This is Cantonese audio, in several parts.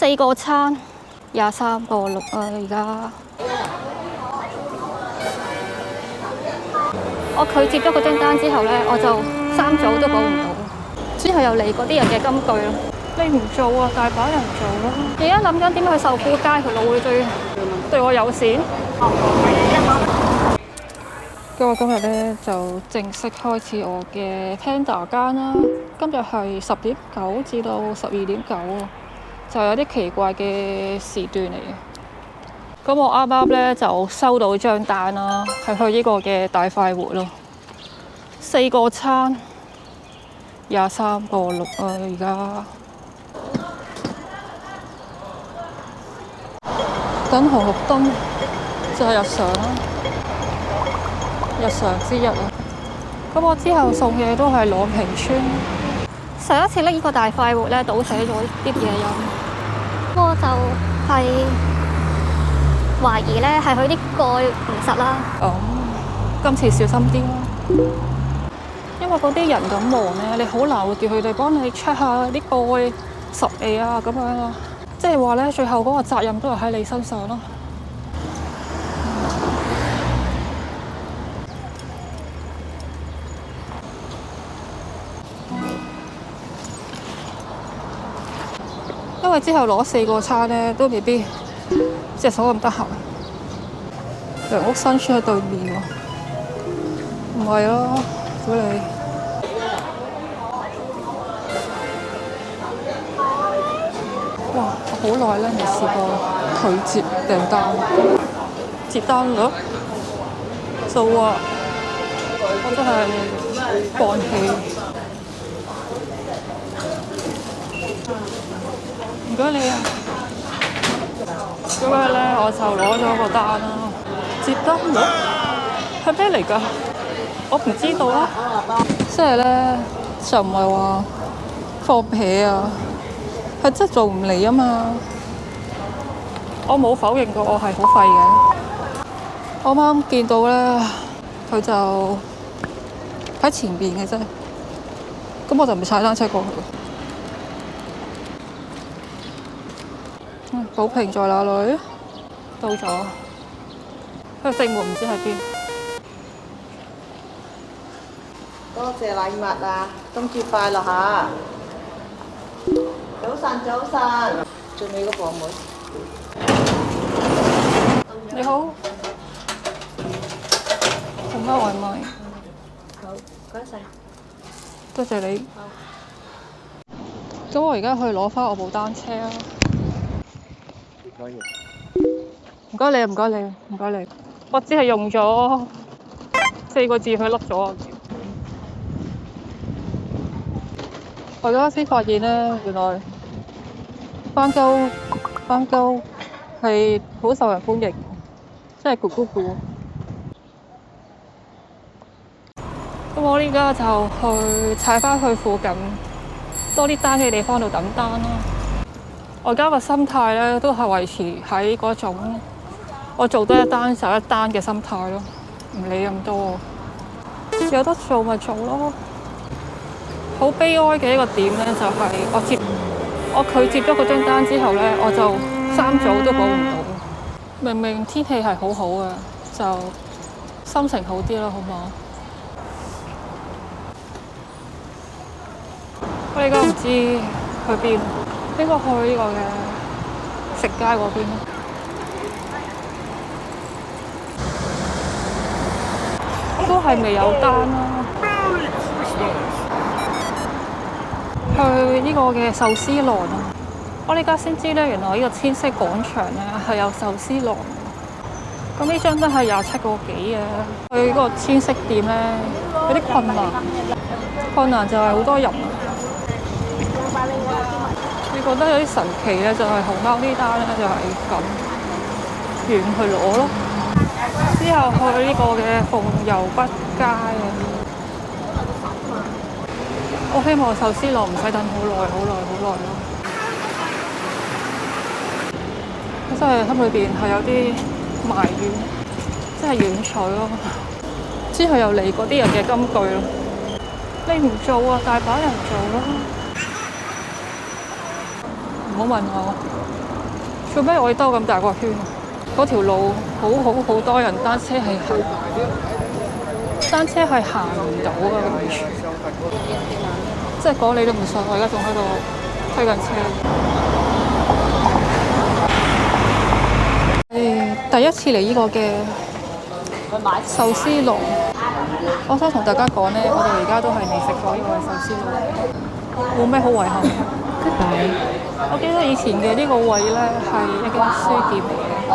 4個餐，23.6啊！而家我拒接咗嗰張單之後咧，我就3組都補唔到。之後又嚟嗰啲人嘅金句咯，你唔做啊，大把人做咯。而家諗緊點樣去壽富街條路會最對我友善。咁我今日咧就正式開始我嘅 Panda 間啦。今日係10.9至到12.9啊，就有啲奇怪嘅時段嚟嘅。咁我啱啱咧就收到張單啦，係去呢個嘅大快活咯，4個餐23.6啊！而家等紅綠燈就係日常啦，日常之一啊。咁我之後送嘢都係朗屏村。上一次拎呢個大快活咧，倒瀉咗啲嘢飲，我就係懷疑咧係佢啲蓋唔實啦。今次小心啲啦，因為嗰啲人咁忙咧，你好難會叫佢哋幫你 check 下啲蓋實未啊咁樣啊。即係話咧，最後嗰個責任都係喺你身上咯。因為之後攞4個餐咧，都未必隻手咁得閒。良屋新村喺對面喎，唔係咯，屌你！哇！我好耐咧未試過拒接訂單，接單率數啊！我真係放棄。唔該你啊！咁樣咧，我就攞咗個單啦。接單率係咩嚟㗎？我唔知道啦。即係咧，就唔係話放屁啊，係真係做唔嚟啊嘛。我冇否認過我係好廢嘅。我啱見到咧，佢就喺前邊嘅啫。咁我就唔踩單車過去。寶瓶在哪裏？到咗，佢正門唔知喺邊。多謝禮物啊！冬節快樂嚇！早晨，早晨，最尾嗰個阿妹。你好，送返外賣。好，唔該晒。多謝你。咁我而家去攞返我部單車啊！唔該你，唔該你，唔該你。我只係用咗4個字去笠咗啊！我而家先發現咧，原來斑鳩係好受人歡迎，真係咕咕咕。咁我而家就去踩返去附近多啲單嘅地方度等單啦。我而家個心態咧都係維持喺嗰種我做多一單就一單嘅心態咯，唔理咁多，有得做咪做咯。好悲哀嘅一個點咧，就係我拒接咗嗰張單之後咧，我就3組都補唔到。明明天氣係好好嘅，就心情好啲啦，好唔好？我而家唔知去邊，應該去呢個嘅食街嗰邊咯。都係未有單啦。去呢個嘅壽司郎啊！我呢家先知咧，原來呢個千色廣場咧係有壽司郎。咁呢張都係27個幾嘅。去嗰個千色店咧有啲困難就係好多人。你覺得有啲神奇咧，就係熊貓呢單咧就係咁遠去攞咯。之後去呢個嘅鳳遊北街啊！我希望壽司郎唔使等好耐咯。我真係心裏邊係有啲埋怨，真係遠取咯。之後又嚟嗰啲人嘅金句咯，你唔做啊，大把人做咯。唔好問我，做咩我要兜咁大個圈？嗰條路好多人，單車係行唔到嘅完全。即係講你都唔信，我而家仲喺度推緊車。第一次嚟呢個嘅壽司郎，我想同大家講咧，我到而家都係未食過呢個壽司郎，冇咩好遺憾。我記得以前嘅呢個位咧係一間書店嚟嘅。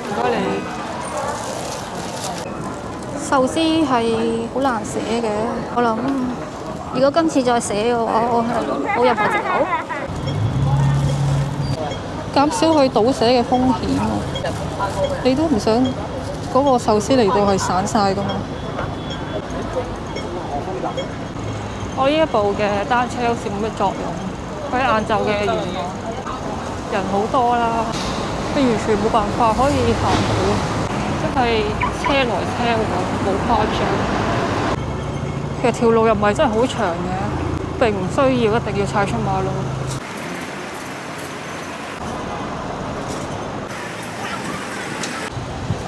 唔該你。壽司係好難寫嘅，我諗如果今次再寫嘅話，我係冇任何藉口，減少佢倒瀉嘅風險喎。你都唔想嗰個壽司嚟到係散晒㗎嘛？我呢一部嘅單車好似冇乜作用，佢喺晏晝嘅元朗人好多啦，佢完全冇辦法可以行到，即係車來車往，冇誇張。其實條路又唔係真係好長嘅，並唔需要一定要踩出馬路。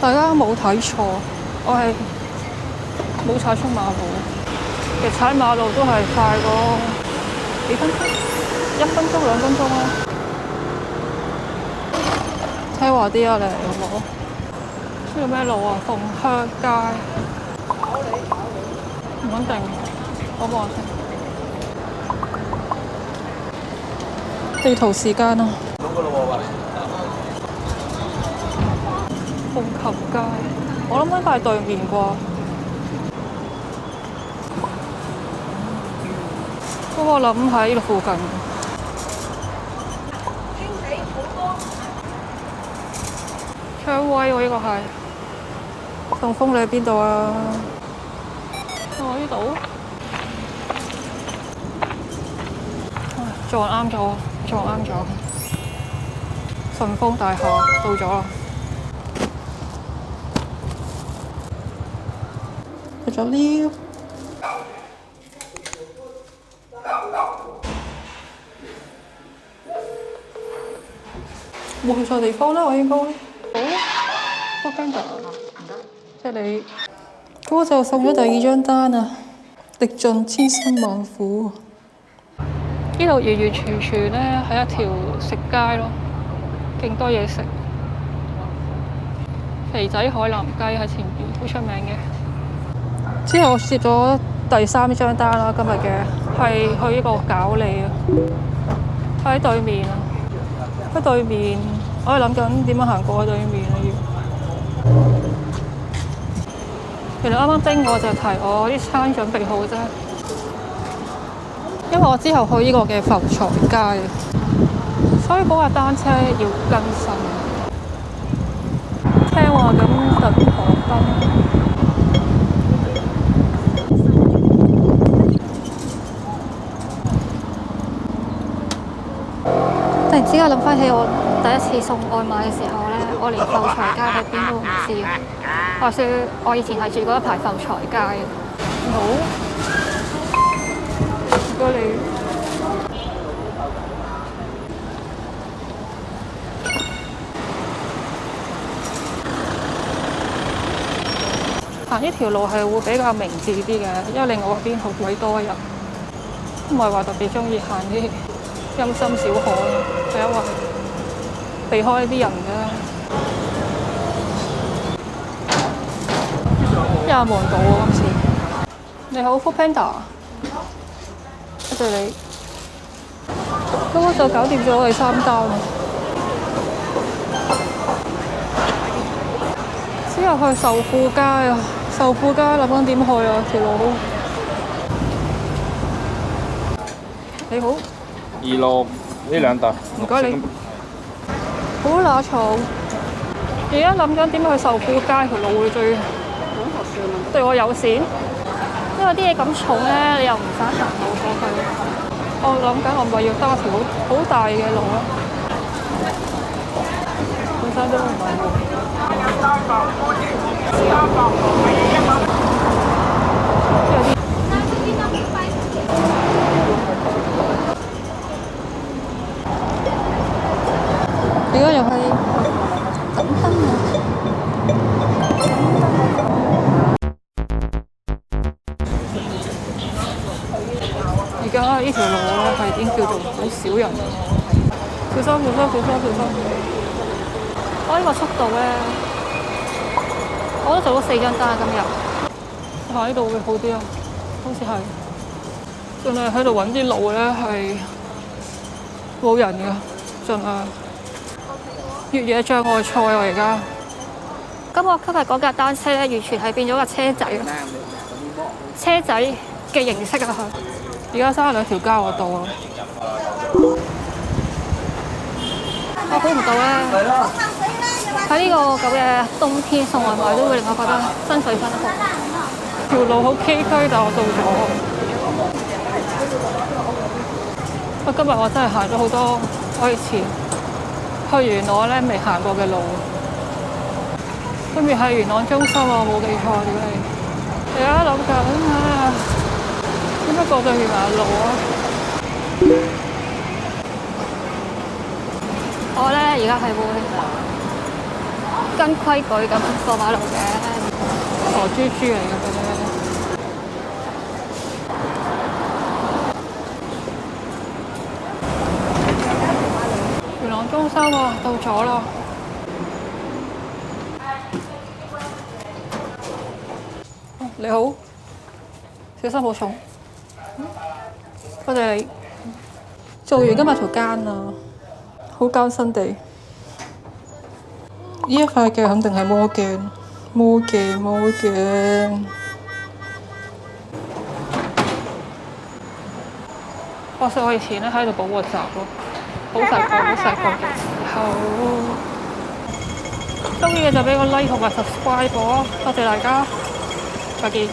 大家冇睇錯，我係冇踩出馬路。其實踩馬路都係快過幾分鐘，1分鐘2分鐘啦。聽話啲啊你，好唔好？呢個咩路啊？鳳香街，唔肯定，我望下先。地圖時間啊！鳳琴街，我諗應該係對面啩。不過我諗喺呢度附近。槍威喎，呢個係。順豐你喺邊度啊？我呢度。撞啱咗。順豐大廈到咗啦。去咗呢？冇去錯地方啦，我應該。好，Foodpanda。即係你。咁我就送咗第2張單啊！歷盡千辛萬苦。呢度完完全全咧係一條食街咯，勁多嘢食。肥仔海南雞喺前邊，好出名嘅。之後我接咗第3張單啦，今日嘅係去呢個餃利啊，喺對面啊，喺對面，我係諗緊點樣行過去對面啊要。原來啱啱叮我就提我啲餐準備好啫，因為我之後去呢個嘅浮財街，所以嗰架單車要更新。聽話咁等紅燈。突然之間諗翻起我第一次送外賣嘅時候咧，我連浮財街喺邊都唔知。話說我以前係住嗰一排浮財街嘅。好，唔該你。行呢條路係會比較明智啲嘅，因為另外嗰邊好鬼多人，唔係話特別中意行啲陰森小巷，係因為避開呢啲人嘅。有人望到喎今次。你好 ，Foodpanda，多謝你。咁我就搞掂咗我哋3單啦。之後去壽富街啊，壽富街諗緊點去啊條路。你好。26呢2袋。唔該你。好乸嘈。而家諗緊點去壽富街條路會最對我友善，因為啲嘢咁重咧，你又唔想行路過去。我諗緊我咪要兜一條好大嘅路咯。本身都唔係好。而家又係等燈啊！而家呢條路咧係已經叫做好少人，小心小心小心小心！我呢個速度咧，我都做咗4張單今日，喺呢度會好啲啊，好似係。盡量喺度揾啲路咧係冇人嘅，盡量。越野障礙賽喎而家。咁我今日嗰架單車咧，完全係變咗架車仔，車仔嘅形式啊！而家差2條交我到啦。我估唔到咧，喺呢個咁嘅冬天送外賣都會令我覺得身水身汗。條路好崎嶇，但我到咗。今日我真係行咗好多我以前去元朗咧未行過嘅路，跟住係元朗中心啊，冇記錯點嚟？而家諗緊啊，點解過對面馬路啊？我咧而家係會跟規矩咁過馬路嘅，傻豬豬嚟嘅啫。元朗中心啊，到咗啦！你好，小心冇重。多謝你。做完今日條間啊，好艱辛地。呢一塊鏡肯定係魔鏡，魔鏡魔鏡。話說我以前咧喺度補過習咯。好細個嘅時候，鍾意嘅就俾個 like 同埋 subscribe 我，多謝大家，再見。